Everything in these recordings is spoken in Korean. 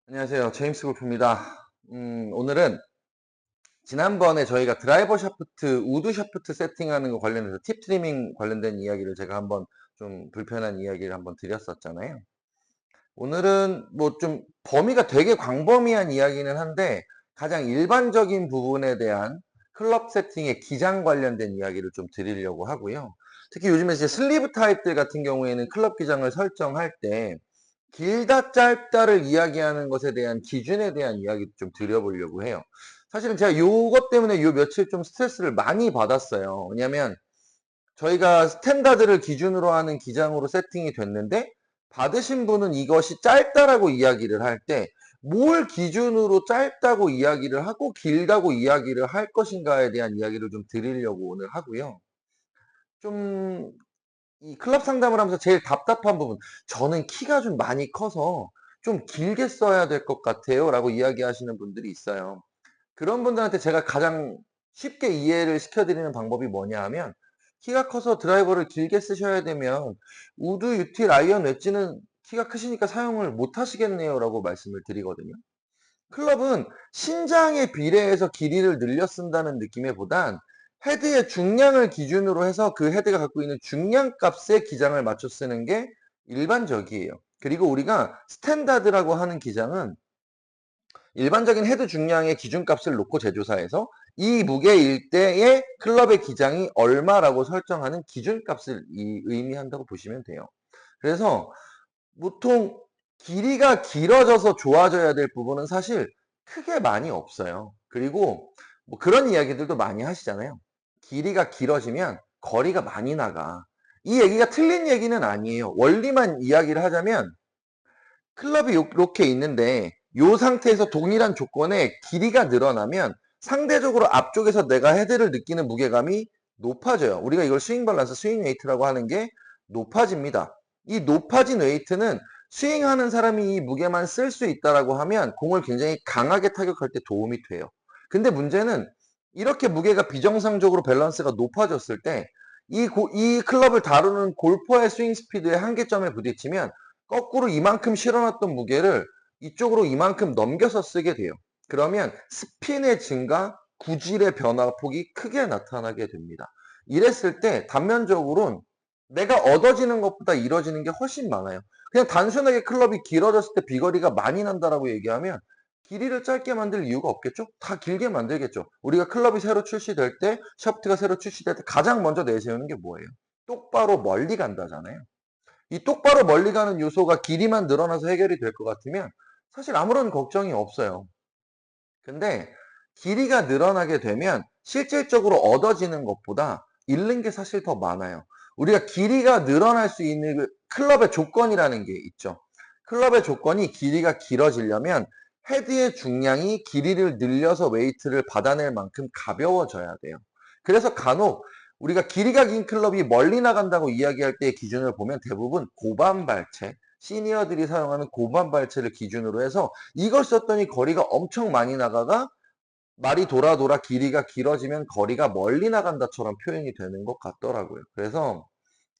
안녕하세요. 제임스 골프입니다. 오늘은 지난번에 저희가 드라이버 샤프트, 우드 샤프트 세팅하는 거 관련해서 팁 트리밍 관련된 이야기를 제가 한번 좀 불편한 이야기를 한번 드렸었잖아요. 오늘은 뭐 좀 범위가 되게 광범위한 이야기는 한데 가장 일반적인 부분에 대한 클럽 세팅의 기장 관련된 이야기를 좀 드리려고 하고요. 특히 요즘에 이제 슬리브 타입들 같은 경우에는 클럽 기장을 설정할 때 길다 짧다를 이야기하는 것에 대한 기준에 대한 이야기도 좀 드려보려고 해요. 사실은 제가 요것 때문에 요 며칠 좀 스트레스를 많이 받았어요. 왜냐면 저희가 스탠다드를 기준으로 하는 기장으로 세팅이 됐는데 받으신 분은 이것이 짧다라고 이야기를 할 때 뭘 기준으로 짧다고 이야기를 하고 길다고 이야기를 할 것인가에 대한 이야기를 좀 드리려고 오늘 하고요. 좀 이 클럽 상담을 하면서 제일 답답한 부분, 저는 키가 좀 많이 커서 좀 길게 써야 될 것 같아요 라고 이야기하시는 분들이 있어요. 그런 분들한테 제가 가장 쉽게 이해를 시켜드리는 방법이 뭐냐 하면, 키가 커서 드라이버를 길게 쓰셔야 되면 우드, 유틸, 아이언, 웨지는 키가 크시니까 사용을 못 하시겠네요 라고 말씀을 드리거든요. 클럽은 신장에 비례해서 길이를 늘려 쓴다는 느낌보단 헤드의 중량을 기준으로 해서 그 헤드가 갖고 있는 중량 값에 기장을 맞춰 쓰는 게 일반적이에요. 그리고 우리가 스탠다드라고 하는 기장은 일반적인 헤드 중량의 기준값을 놓고 제조사에서 이 무게일 때의 클럽의 기장이 얼마라고 설정하는 기준값을 의미한다고 보시면 돼요. 그래서 보통 길이가 길어져서 좋아져야 될 부분은 사실 크게 많이 없어요. 그리고 뭐 그런 이야기들도 많이 하시잖아요. 길이가 길어지면 거리가 많이 나가. 이 얘기가 틀린 얘기는 아니에요. 원리만 이야기를 하자면 클럽이 이렇게 있는데 이 상태에서 동일한 조건에 길이가 늘어나면 상대적으로 앞쪽에서 내가 헤드를 느끼는 무게감이 높아져요. 우리가 이걸 스윙 밸런스, 스윙 웨이트라고 하는 게 높아집니다. 이 높아진 웨이트는 스윙하는 사람이 이 무게만 쓸 수 있다라고 하면 공을 굉장히 강하게 타격할 때 도움이 돼요. 근데 문제는 이렇게 무게가 비정상적으로 밸런스가 높아졌을 때 이 클럽을 다루는 골퍼의 스윙 스피드의 한계점에 부딪히면 거꾸로 이만큼 실어놨던 무게를 이쪽으로 이만큼 넘겨서 쓰게 돼요. 그러면 스핀의 증가, 구질의 변화폭이 크게 나타나게 됩니다. 이랬을 때 단면적으로는 내가 얻어지는 것보다 잃어지는 게 훨씬 많아요. 그냥 단순하게 클럽이 길어졌을 때 비거리가 많이 난다라고 얘기하면 길이를 짧게 만들 이유가 없겠죠? 다 길게 만들겠죠. 우리가 클럽이 새로 출시될 때, 샤프트가 새로 출시될 때 가장 먼저 내세우는 게 뭐예요? 똑바로 멀리 간다잖아요. 이 똑바로 멀리 가는 요소가 길이만 늘어나서 해결이 될 것 같으면 사실 아무런 걱정이 없어요. 근데 길이가 늘어나게 되면 실질적으로 얻어지는 것보다 잃는 게 사실 더 많아요. 우리가 길이가 늘어날 수 있는 그 클럽의 조건이라는 게 있죠. 클럽의 조건이 길이가 길어지려면 헤드의 중량이 길이를 늘려서 웨이트를 받아낼 만큼 가벼워져야 돼요. 그래서 간혹 우리가 길이가 긴 클럽이 멀리 나간다고 이야기할 때의 기준을 보면 대부분 고반발체, 시니어들이 사용하는 고반발체를 기준으로 해서 이걸 썼더니 거리가 엄청 많이 나가가 말이 돌아 길이가 길어지면 거리가 멀리 나간다처럼 표현이 되는 것 같더라고요. 그래서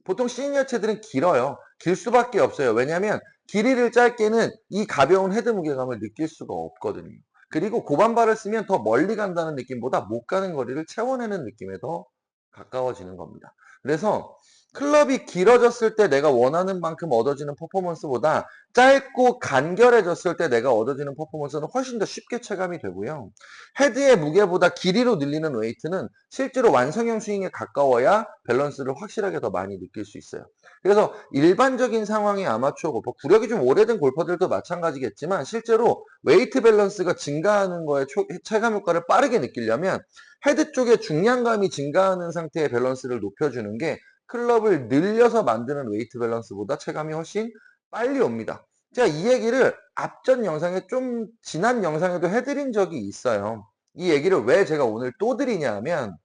보통 시니어체들은 길어요. 길 수밖에 없어요. 왜냐하면 길이를 짧게는 이 가벼운 헤드 무게감을 느낄 수가 없거든요. 그리고 고반발을 쓰면 더 멀리 간다는 느낌보다 못 가는 거리를 채워내는 느낌에 더 가까워지는 겁니다. 그래서 클럽이 길어졌을 때 내가 원하는 만큼 얻어지는 퍼포먼스보다 짧고 간결해졌을 때 내가 얻어지는 퍼포먼스는 훨씬 더 쉽게 체감이 되고요. 헤드의 무게보다 길이로 늘리는 웨이트는 실제로 완성형 스윙에 가까워야 밸런스를 확실하게 더 많이 느낄 수 있어요. 그래서 일반적인 상황의 아마추어 골퍼, 구력이 좀 오래된 골퍼들도 마찬가지겠지만 실제로 웨이트 밸런스가 증가하는 거에 체감 효과를 빠르게 느끼려면 헤드 쪽에 중량감이 증가하는 상태의 밸런스를 높여주는 게 클럽을 늘려서 만드는 웨이트 밸런스보다 체감이 훨씬 빨리 옵니다. 제가 이 얘기를 앞전 영상에 좀 지난 영상에도 해드린 적이 있어요. 이 얘기를 왜 제가 오늘 또 드리냐 하면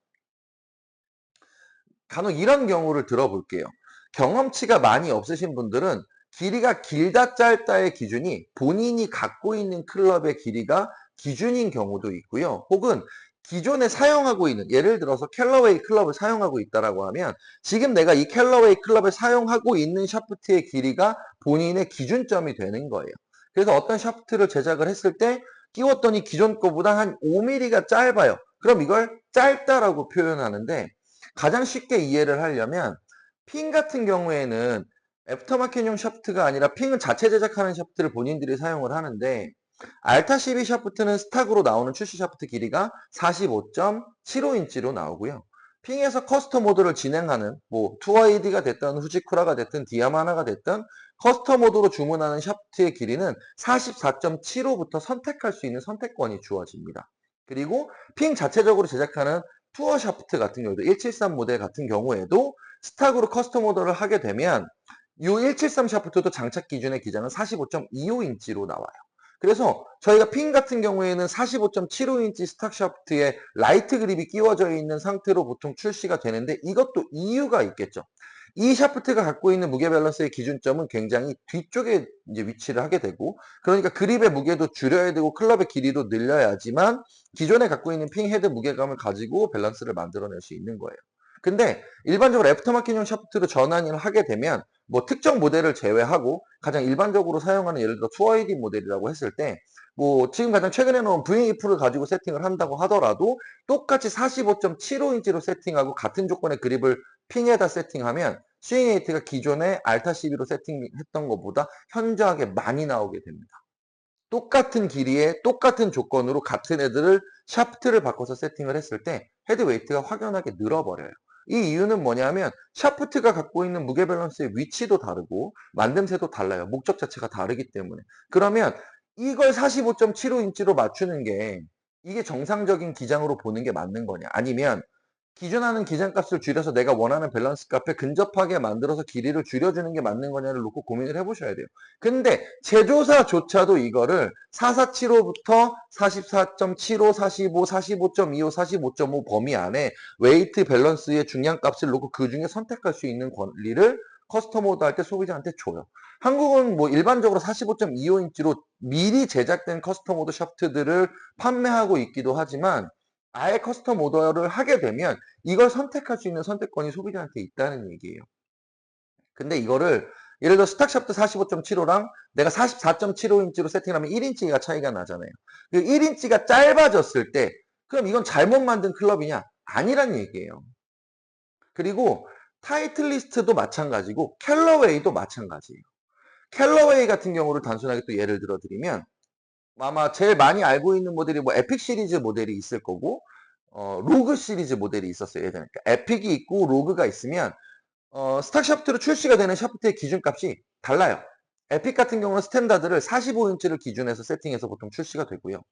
간혹 이런 경우를 들어볼게요. 경험치가 많이 없으신 분들은 길이가 길다 짧다의 기준이 본인이 갖고 있는 클럽의 길이가 기준인 경우도 있고요. 혹은 기존에 사용하고 있는, 예를 들어서 캘러웨이 클럽을 사용하고 있다라고 하면 지금 내가 이 캘러웨이 클럽을 사용하고 있는 샤프트의 길이가 본인의 기준점이 되는 거예요. 그래서 어떤 샤프트를 제작을 했을 때 끼웠더니 기존 거보다 한 5mm가 짧아요. 그럼 이걸 짧다라고 표현하는데 가장 쉽게 이해를 하려면 핑 같은 경우에는 애프터마켓용 샤프트가 아니라 핑은 자체 제작하는 샤프트를 본인들이 사용을 하는데 알타 12 샤프트는 스탁으로 나오는 출시 샤프트 길이가 45.75인치로 나오고요. 핑에서 커스텀 모드를 진행하는 뭐 투어이디가 됐든 후지쿠라가 됐든 디아마나가 됐든 커스텀 모드로 주문하는 샤프트의 길이는 44.75부터 선택할 수 있는 선택권이 주어집니다. 그리고 핑 자체적으로 제작하는 투어 샤프트 같은 경우도 173 모델 같은 경우에도 스탁으로 커스텀 오더를 하게 되면 이 173 샤프트도 장착 기준의 기장은 45.25인치로 나와요. 그래서 저희가 핑 같은 경우에는 45.75인치 스탁 샤프트에 라이트 그립이 끼워져 있는 상태로 보통 출시가 되는데 이것도 이유가 있겠죠. 이 샤프트가 갖고 있는 무게 밸런스의 기준점은 굉장히 뒤쪽에 이제 위치를 하게 되고 그러니까 그립의 무게도 줄여야 되고 클럽의 길이도 늘려야지만 기존에 갖고 있는 핑 헤드 무게감을 가지고 밸런스를 만들어낼 수 있는 거예요. 근데 일반적으로 애프터마켓용 샤프트로 전환을 하게 되면 뭐 특정 모델을 제외하고 가장 일반적으로 사용하는 예를 들어 투어이디 모델이라고 했을 때 뭐 지금 가장 최근에 나온 V2를 가지고 세팅을 한다고 하더라도 똑같이 45.75인치로 세팅하고 같은 조건의 그립을 핑에다 세팅하면 스윙8가 기존의 알타 12로 세팅했던 것보다 현저하게 많이 나오게 됩니다. 똑같은 길이에 똑같은 조건으로 같은 애들을 샤프트를 바꿔서 세팅을 했을 때 헤드 웨이트가 확연하게 늘어버려요. 이 이유는 뭐냐면 샤프트가 갖고 있는 무게 밸런스의 위치도 다르고 만듦새도 달라요. 목적 자체가 다르기 때문에. 그러면 이걸 45.75인치로 맞추는 게 이게 정상적인 기장으로 보는 게 맞는 거냐? 아니면 기준하는 기장값을 줄여서 내가 원하는 밸런스 값에 근접하게 만들어서 길이를 줄여주는 게 맞는 거냐를 놓고 고민을 해보셔야 돼요. 근데 제조사조차도 이거를 4475부터 44.75, 45, 45.25, 45.5 범위 안에 웨이트 밸런스의 중량값을 놓고 그 중에 선택할 수 있는 권리를 커스텀 오더 할 때 소비자한테 줘요. 한국은 뭐 일반적으로 45.25인치로 미리 제작된 커스텀 오더 샤프트들을 판매하고 있기도 하지만 아예 커스텀 오더를 하게 되면 이걸 선택할 수 있는 선택권이 소비자한테 있다는 얘기예요. 근데 이거를 예를 들어 스탁샤프트 45.75랑 내가 44.75인치로 세팅하면 1인치가 차이가 나잖아요. 그 1인치가 짧아졌을 때 그럼 이건 잘못 만든 클럽이냐? 아니란 얘기예요. 그리고 타이틀리스트도 마찬가지고 캘러웨이도 마찬가지예요. 캘러웨이 같은 경우를 단순하게 또 예를 들어 드리면 아마 제일 많이 알고 있는 모델이 뭐 에픽 시리즈 모델이 있을 거고 로그 시리즈 모델이 있었어요. 예전에. 그러니까 에픽이 있고 로그가 있으면 스탁 샤프트로 출시가 되는 샤프트의 기준값이 달라요. 에픽 같은 경우는 스탠다드를 45인치를 기준해서 세팅해서 보통 출시가 되고요.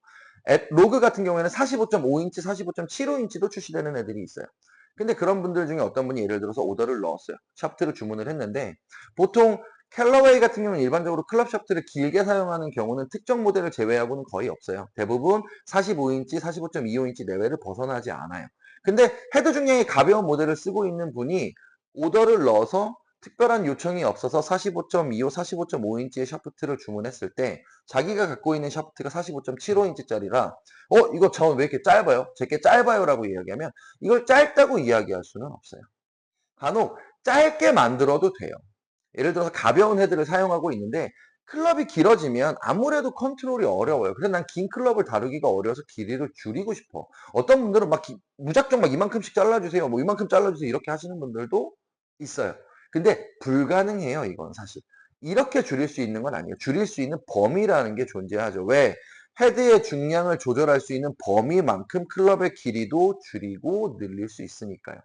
로그 같은 경우에는 45.5인치, 45.75인치도 출시되는 애들이 있어요. 근데 그런 분들 중에 어떤 분이 예를 들어서 오더를 넣었어요. 샤프트를 주문을 했는데 보통 캘러웨이 같은 경우는 일반적으로 클럽 샤프트를 길게 사용하는 경우는 특정 모델을 제외하고는 거의 없어요. 대부분 45인치, 45.25인치 내외를 벗어나지 않아요. 근데 헤드 중량이 가벼운 모델을 쓰고 있는 분이 오더를 넣어서 특별한 요청이 없어서 45.25, 45.5인치의 샤프트를 주문했을 때 자기가 갖고 있는 샤프트가 45.75인치짜리라 이거 저 왜 이렇게 짧아요? 제게 짧아요 라고 이야기하면 이걸 짧다고 이야기할 수는 없어요. 간혹 짧게 만들어도 돼요. 예를 들어서 가벼운 헤드를 사용하고 있는데 클럽이 길어지면 아무래도 컨트롤이 어려워요. 그래서 난 긴 클럽을 다루기가 어려워서 길이를 줄이고 싶어. 어떤 분들은 막 무작정 막 이만큼씩 잘라주세요. 뭐 이만큼 잘라주세요. 이렇게 하시는 분들도 있어요. 근데 불가능해요. 이건 사실. 이렇게 줄일 수 있는 건 아니에요. 줄일 수 있는 범위라는 게 존재하죠. 왜? 헤드의 중량을 조절할 수 있는 범위만큼 클럽의 길이도 줄이고 늘릴 수 있으니까요.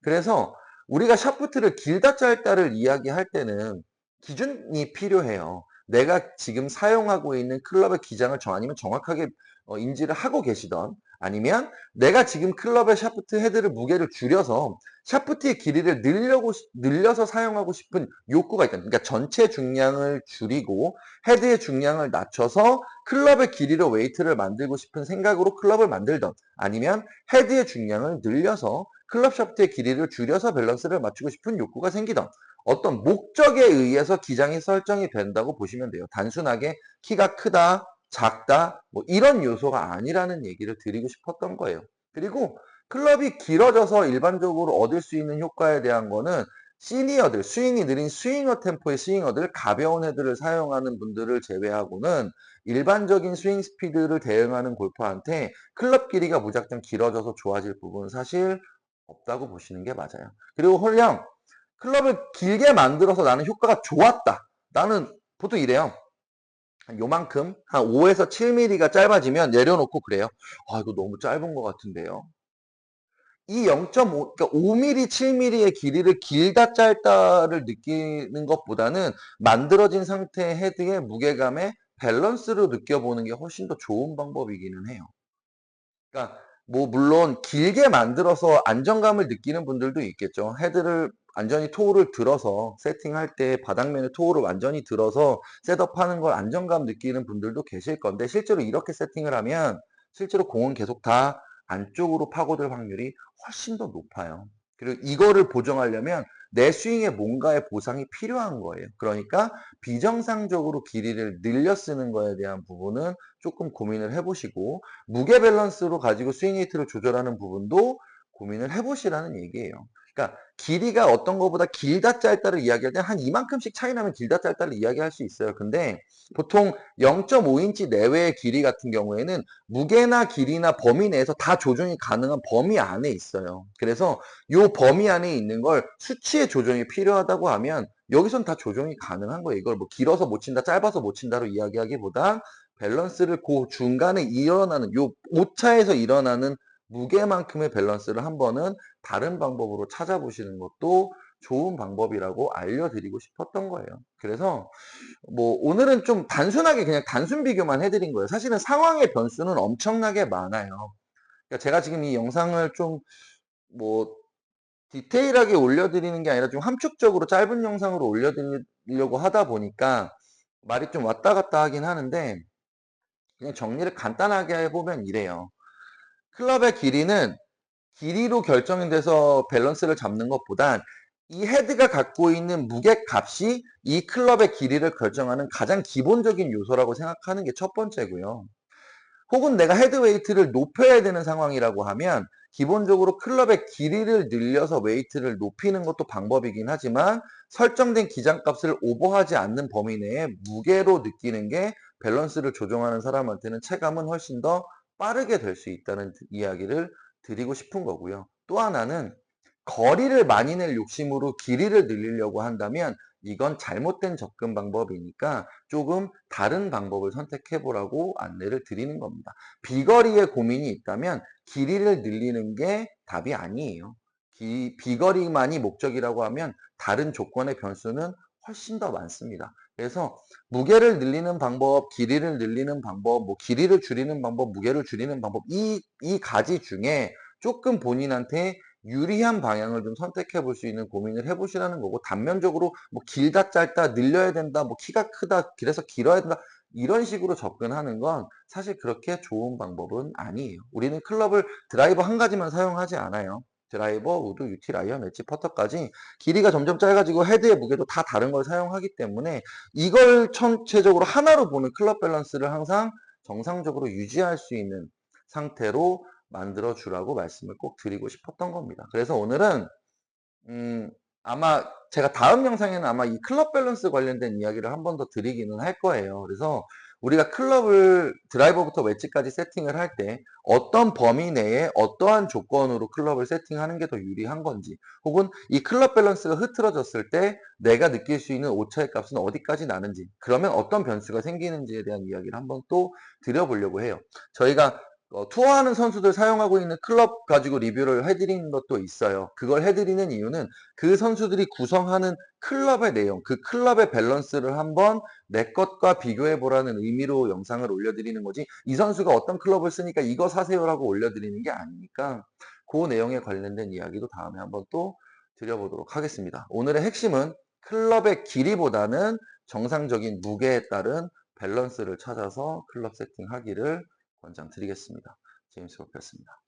그래서 우리가 샤프트를 길다 짧다를 이야기할 때는 기준이 필요해요. 내가 지금 사용하고 있는 클럽의 기장을 아니면 정확하게 인지를 하고 계시던 아니면 내가 지금 클럽의 샤프트 헤드를 무게를 줄여서 샤프트의 길이를 늘려서 사용하고 싶은 욕구가 있다. 그러니까 전체 중량을 줄이고 헤드의 중량을 낮춰서 클럽의 길이로 웨이트를 만들고 싶은 생각으로 클럽을 만들던 아니면 헤드의 중량을 늘려서 클럽 샤프트의 길이를 줄여서 밸런스를 맞추고 싶은 욕구가 생기던 어떤 목적에 의해서 기장이 설정이 된다고 보시면 돼요. 단순하게 키가 크다, 작다, 뭐 이런 요소가 아니라는 얘기를 드리고 싶었던 거예요. 그리고 클럽이 길어져서 일반적으로 얻을 수 있는 효과에 대한 거는 시니어들, 스윙이 느린 스윙어 템포의 스윙어들, 가벼운 헤드를 사용하는 분들을 제외하고는 일반적인 스윙 스피드를 대응하는 골퍼한테 클럽 길이가 무작정 길어져서 좋아질 부분은 사실 없다고 보시는 게 맞아요. 그리고 홀령 클럽을 길게 만들어서 나는 효과가 좋았다. 나는 보통 이래요. 한 요만큼, 한 5에서 7mm가 짧아지면 내려놓고 그래요. 아, 이거 너무 짧은 것 같은데요. 이 0.5, 그러니까 5mm, 7mm의 길이를 길다 짧다를 느끼는 것보다는 만들어진 상태의 헤드의 무게감의 밸런스로 느껴보는 게 훨씬 더 좋은 방법이기는 해요. 그러니까 뭐 물론 길게 만들어서 안정감을 느끼는 분들도 있겠죠. 헤드를 완전히 토우를 들어서 세팅할 때 바닥면에 토우를 완전히 들어서 셋업하는 걸 안정감 느끼는 분들도 계실 건데 실제로 이렇게 세팅을 하면 실제로 공은 계속 다 안쪽으로 파고들 확률이 훨씬 더 높아요. 그리고 이거를 보정하려면 내 스윙에 뭔가의 보상이 필요한 거예요. 그러니까 비정상적으로 길이를 늘려 쓰는 거에 대한 부분은 조금 고민을 해보시고 무게 밸런스로 가지고 스윙 웨이트를 조절하는 부분도 고민을 해보시라는 얘기예요. 그러니까 길이가 어떤 것보다 길다 짧다를 이야기할 때 한 이만큼씩 차이 나면 길다 짧다를 이야기할 수 있어요. 근데 보통 0.5인치 내외의 길이 같은 경우에는 무게나 길이나 범위 내에서 다 조정이 가능한 범위 안에 있어요. 그래서 이 범위 안에 있는 걸 수치의 조정이 필요하다고 하면 여기선 다 조정이 가능한 거예요. 이걸 뭐 길어서 못 친다, 짧아서 못 친다로 이야기하기보단 밸런스를 그 중간에 일어나는 요 오차에서 일어나는 무게만큼의 밸런스를 한 번은 다른 방법으로 찾아보시는 것도 좋은 방법이라고 알려드리고 싶었던 거예요. 그래서 뭐 오늘은 좀 단순하게 그냥 단순 비교만 해드린 거예요. 사실은 상황의 변수는 엄청나게 많아요. 그러니까 제가 지금 이 영상을 좀 뭐 디테일하게 올려드리는 게 아니라 좀 함축적으로 짧은 영상으로 올려드리려고 하다 보니까 말이 좀 왔다 갔다 하긴 하는데 그냥 정리를 간단하게 해보면 이래요. 클럽의 길이는 길이로 결정이 돼서 밸런스를 잡는 것보단 이 헤드가 갖고 있는 무게 값이 이 클럽의 길이를 결정하는 가장 기본적인 요소라고 생각하는 게 첫 번째고요. 혹은 내가 헤드웨이트를 높여야 되는 상황이라고 하면 기본적으로 클럽의 길이를 늘려서 웨이트를 높이는 것도 방법이긴 하지만 설정된 기장값을 오버하지 않는 범위 내에 무게로 느끼는 게 밸런스를 조정하는 사람한테는 체감은 훨씬 더 빠르게 될 수 있다는 이야기를 드리고 싶은 거고요. 또 하나는 거리를 많이 낼 욕심으로 길이를 늘리려고 한다면 이건 잘못된 접근 방법이니까 조금 다른 방법을 선택해 보라고 안내를 드리는 겁니다. 비거리에 고민이 있다면 길이를 늘리는 게 답이 아니에요. 비거리만이 목적이라고 하면 다른 조건의 변수는 훨씬 더 많습니다. 그래서 무게를 늘리는 방법, 길이를 늘리는 방법, 뭐 길이를 줄이는 방법, 무게를 줄이는 방법, 이 가지 중에 조금 본인한테 유리한 방향을 좀 선택해 볼 수 있는 고민을 해보시라는 거고, 단면적으로 뭐 길다 짧다 늘려야 된다, 뭐 키가 크다 그래서 길어야 된다 이런 식으로 접근하는 건 사실 그렇게 좋은 방법은 아니에요. 우리는 클럽을 드라이버 한 가지만 사용하지 않아요. 드라이버, 우드, 유틸, 아이언, 엣지, 퍼터까지 길이가 점점 짧아지고 헤드의 무게도 다 다른 걸 사용하기 때문에 이걸 전체적으로 하나로 보는 클럽 밸런스를 항상 정상적으로 유지할 수 있는 상태로 만들어 주라고 말씀을 꼭 드리고 싶었던 겁니다. 그래서 오늘은 아마 제가 다음 영상에는 아마 이 클럽 밸런스 관련된 이야기를 한 번 더 드리기는 할 거예요. 그래서 우리가 클럽을 드라이버부터 웨지까지 세팅을 할 때 어떤 범위 내에 어떠한 조건으로 클럽을 세팅하는 게 더 유리한 건지 혹은 이 클럽 밸런스가 흐트러졌을 때 내가 느낄 수 있는 오차의 값은 어디까지 나는지 그러면 어떤 변수가 생기는지에 대한 이야기를 한번 또 드려보려고 해요. 저희가 투어하는 선수들 사용하고 있는 클럽 가지고 리뷰를 해드리는 것도 있어요. 그걸 해드리는 이유는 그 선수들이 구성하는 클럽의 내용, 그 클럽의 밸런스를 한번 내 것과 비교해 보라는 의미로 영상을 올려드리는 거지 이 선수가 어떤 클럽을 쓰니까 이거 사세요라고 올려드리는 게 아니니까 그 내용에 관련된 이야기도 다음에 한번 또 드려보도록 하겠습니다. 오늘의 핵심은 클럽의 길이보다는 정상적인 무게에 따른 밸런스를 찾아서 클럽 세팅하기를 권장드리겠습니다. 제임스 골프였습니다.